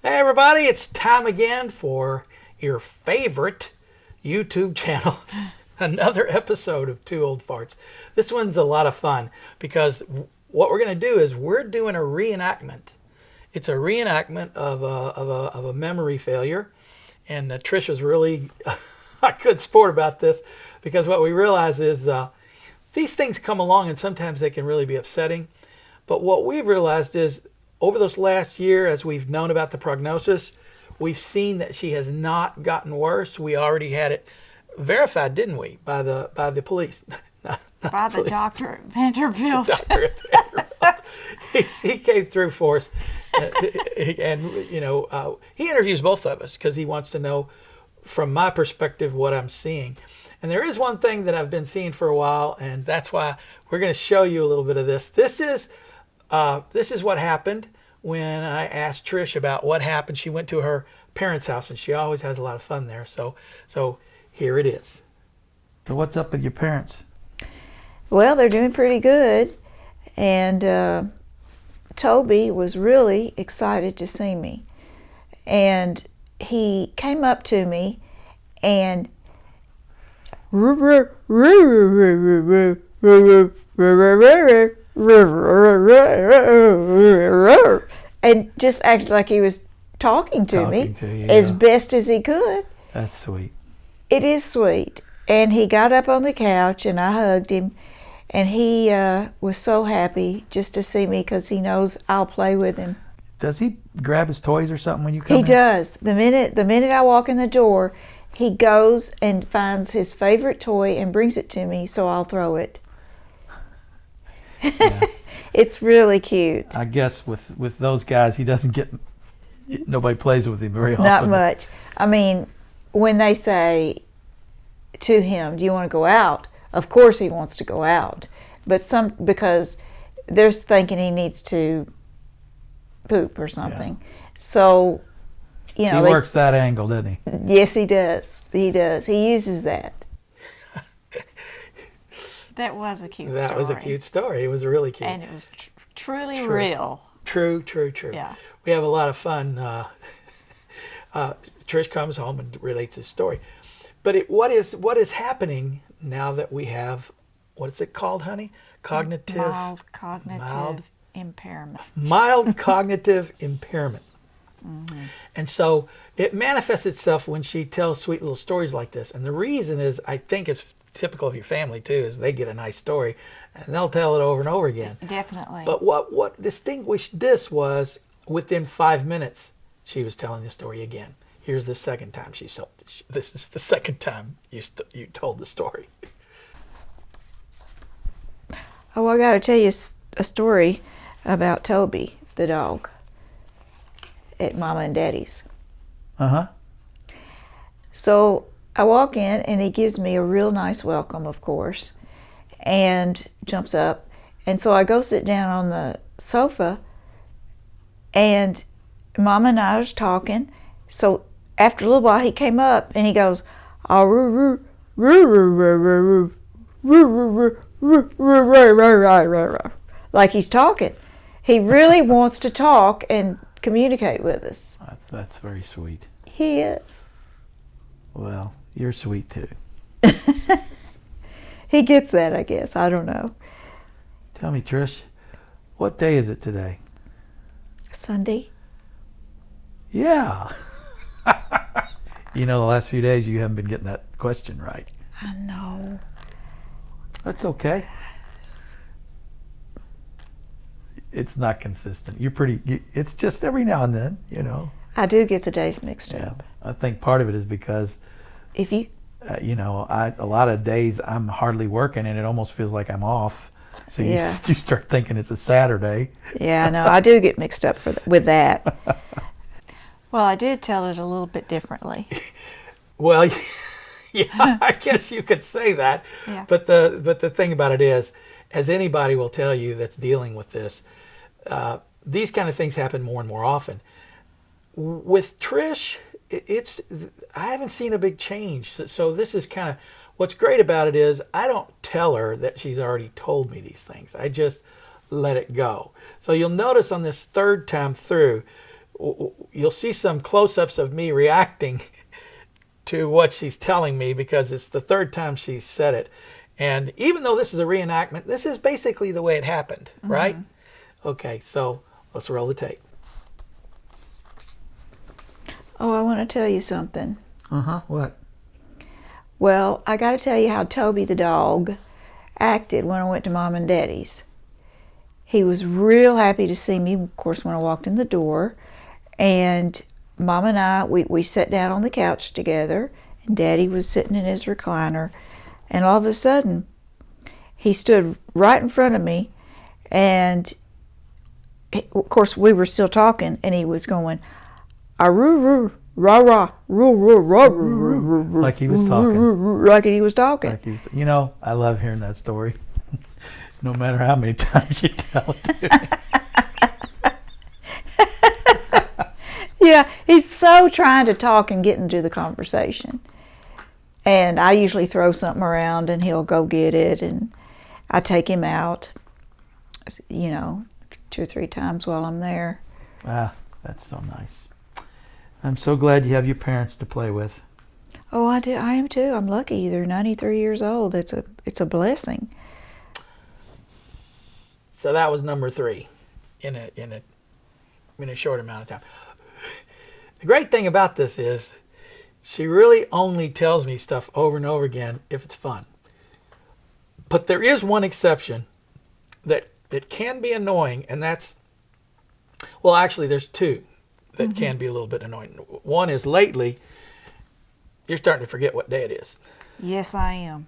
Hey everybody, it's time again for your favorite YouTube channel. Another episode of Two Old Farts. This one's a lot of fun because what we're going to do is we're doing a reenactment. It's a reenactment of a memory failure. And Trish was really a good sport about this because what we realize is these things come along and sometimes they can really be upsetting. But what we've realized is over this last year, as we've known about the prognosis, we've seen that she has not gotten worse. We already had it verified, didn't we, by the police? By the doctor at Vanderbilt. Doctor at Vanderbilt. He came through for us, and he interviews both of us because he wants to know, from my perspective, what I'm seeing. And there is one thing that I've been seeing for a while, and that's why we're going to show you a little bit of this. This is what happened when I asked Trish about what happened. She went to her parents' house, and she always has a lot of fun there. So here it is. So what's up with your parents? Well, they're doing pretty good. And Toby was really excited to see me. And he came up to me and and just acted like he was talking to me as best as he could. That's sweet. It is sweet. And he got up on the couch and I hugged him, and he was so happy just to see me because he knows I'll play with him. Does he grab his toys or something when you come in? He does. The minute I walk in the door, he goes and finds his favorite toy and brings it to me, so I'll throw it. Yeah. It's really cute. I guess with those guys, he doesn't get, nobody plays with him very often. Not much. I mean, when they say to him, do you want to go out? Of course he wants to go out. But because they're thinking he needs to poop or something. Yeah. So, he works that angle, doesn't he? Yes, he does. He does. He uses that. That was a cute story. That was a cute story. It was really cute. And it was truly real. True. Yeah. We have a lot of fun. Trish comes home and relates his story. But what is happening now that we have, what is it called, honey? Mild cognitive impairment. Mild cognitive impairment. Mm-hmm. And so it manifests itself when she tells sweet little stories like this. And the reason is, I think it's typical of your family too, is they get a nice story and they'll tell it over and over again. Definitely. But what distinguished this was within 5 minutes she was telling the story again. Here's the second time this is the second time you told the story. Oh, I got to tell you a story about Toby, the dog, at Mama and Daddy's. Uh-huh. So I walk in and he gives me a real nice welcome, of course, and jumps up. And so I go sit down on the sofa, and Mama and I was talking. So after a little while he came up and he goes, like he's talking. He really wants to talk and communicate with us. That's very sweet. He is. Well, you're sweet too. He gets that, I guess. I don't know. Tell me, Trish, what day is it today? Sunday. Yeah. The last few days you haven't been getting that question right. I know. That's okay. It's not consistent. It's just every now and then, I do get the days mixed up. I think part of it is because if you a lot of days I'm hardly working and it almost feels like I'm off. So you start thinking it's a Saturday. Yeah, no, I do get mixed up with that. Well, I did tell it a little bit differently. Well, yeah, I guess you could say that. Yeah. But the thing about it is, as anybody will tell you that's dealing with this, these kind of things happen more and more often. With Trish, I haven't seen a big change. So this is kind of, what's great about it is I don't tell her that she's already told me these things. I just let it go. So you'll notice on this third time through, you'll see some close-ups of me reacting to what she's telling me because it's the third time she's said it. And even though this is a reenactment, this is basically the way it happened, right? Okay, so let's roll the tape. Oh, I want to tell you something. What? Well, I got to tell you how Toby the dog acted when I went to Mom and Daddy's. He was real happy to see me, of course, when I walked in the door. And Mom and I, we sat down on the couch together, and Daddy was sitting in his recliner. And all of a sudden, he stood right in front of me, and of course, we were still talking, and he was going, "Aroo, rah rah, roo roo rah roo roo," like he was talking. like he was talking. Like he was, I love hearing that story. No matter how many times you tell it to me. Yeah, he's so trying to talk and get into the conversation. And I usually throw something around and he'll go get it, and I take him out, 2 or 3 times while I'm there. Ah, that's so nice. I'm so glad you have your parents to play with. Oh, I do. I am too. I'm lucky. They're 93 years old. It's a blessing. So that was number 3 in a short amount of time. The great thing about this is she really only tells me stuff over and over again if it's fun. But there is one exception that can be annoying, and that's, well, actually there's 2 that can be a little bit annoying. One is lately, you're starting to forget what day it is. Yes, I am.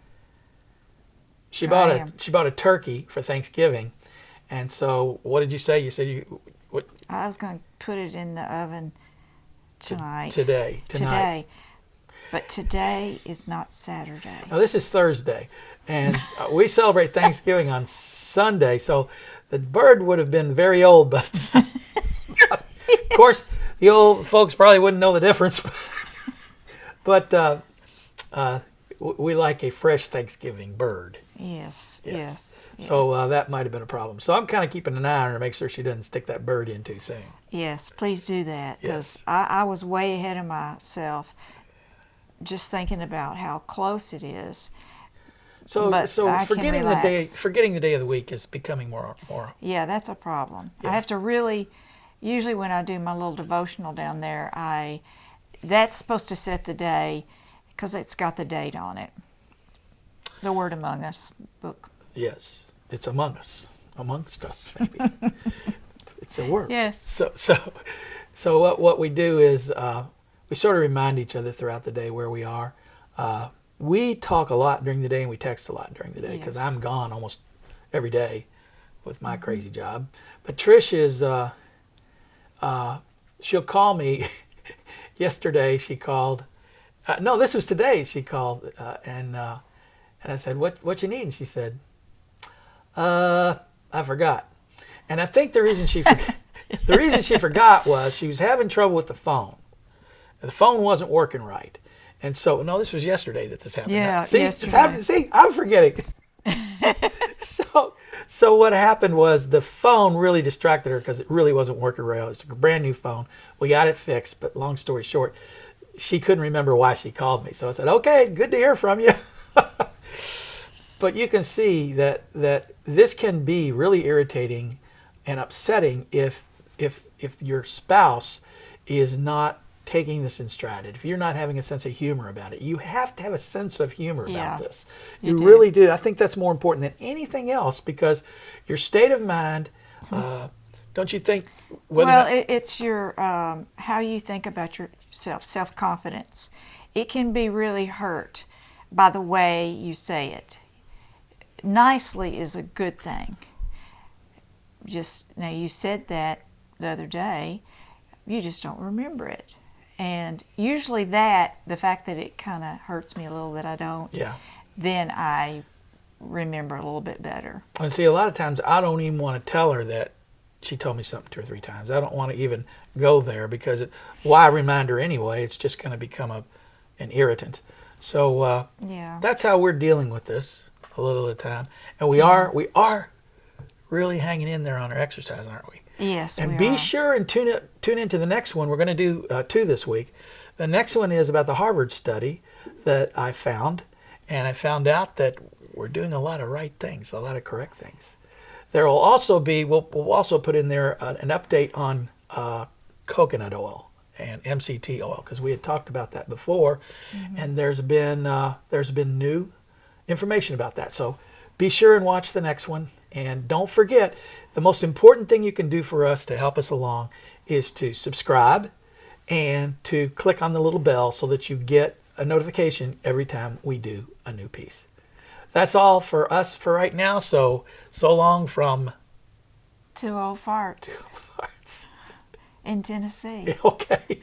She bought a turkey for Thanksgiving, and so what did you say? You said I was going to put it in the oven tonight. Tonight. But today is not Saturday. Now this is Thursday, and we celebrate Thanksgiving on Sunday, so the bird would have been very old, but of course the old folks probably wouldn't know the difference. But we like a fresh Thanksgiving bird. Yes. So that might have been a problem. So I'm kind of keeping an eye on her to make sure she doesn't stick that bird in too soon. Yes, please do that, because Yes. I was way ahead of myself just thinking about how close it is. So But I can forgetting relax. the day of the week is becoming more. Yeah, that's a problem. Yeah. I have to really, usually when I do my little devotional down there, that's supposed to set the day because it's got the date on it. The Word Among Us book. Yes, it's amongst us, maybe. It's a word. Yes. So what we do is we sort of remind each other throughout the day where we are. We talk a lot during the day and we text a lot during the day because Yes. I'm gone almost every day with my crazy job. But Trish is, she'll call me. Yesterday she called. No, this was today. She called and I said, "What you need?" And she said, "I forgot." And I think the reason she forgot was she was having trouble with the phone. The phone wasn't working right. And so, no, this was yesterday that this happened. Yeah, See, yesterday. it's happening. See, I'm forgetting. So what happened was the phone really distracted her because it really wasn't working right. It's a brand new phone. We got it fixed, but long story short, she couldn't remember why she called me. So I said, "Okay, good to hear from you." But you can see that this can be really irritating and upsetting if your spouse is not taking this in stride. If you're not having a sense of humor about it, you have to have a sense of humor about this. You do. really do. I think that's more important than anything else because your state of mind, don't you think? It's your how you think about yourself, self-confidence. It can be really hurt by the way you say it. Nicely is a good thing. Now you said that the other day, you just don't remember it. And usually the fact that it kind of hurts me a little that I don't, then I remember a little bit better. And see, a lot of times I don't even want to tell her that she told me something 2 or 3 times. I don't want to even go there because why remind her anyway? It's just going to become an irritant. So that's how we're dealing with this a little at a time. And we are really hanging in there on our exercise, aren't we? Yes, and we be are. sure and tune tune into the next one. We're going to do 2 this week. The next one is about the Harvard study that I found, and I found out that we're doing a lot of right things, a lot of correct things. There will also be, we'll also put in there an update on coconut oil and MCT oil, because we had talked about that before, and there's been new information about that. So be sure and watch the next one, and don't forget, the most important thing you can do for us to help us along is to subscribe and to click on the little bell so that you get a notification every time we do a new piece. That's all for us for right now. So long from 2 old farts Farts. in Tennessee. Okay.